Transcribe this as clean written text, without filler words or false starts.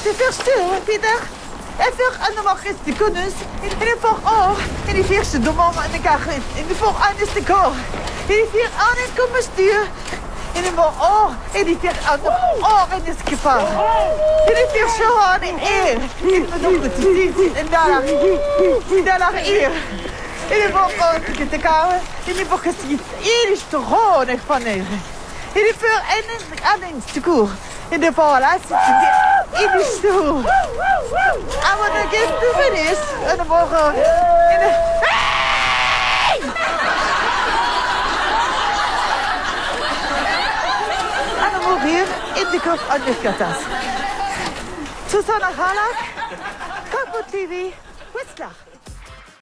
C'est faire stil, Pieter. En voor aan de magische kunst, in de vooroor, in de vierste dommel en de kachel, in de vooraan is de koor. In de vier aan is kom bestuur, in de vooroor, in de vier aan de oor in is gevaar. In de vier zo aan in eer, in de nog te zien, en daarna eer. In de vooroor in de kamer, in de voorgezien, in is te gewoon echt van negen. In de vuur en aan in de koer. In de voorlaatste in de stoel. En wat ik eens te finish. En dan morgen in de... Hey! En dan morgen hier in de kop aan de katas. Susanna Halak, Kapo TV, Wisla.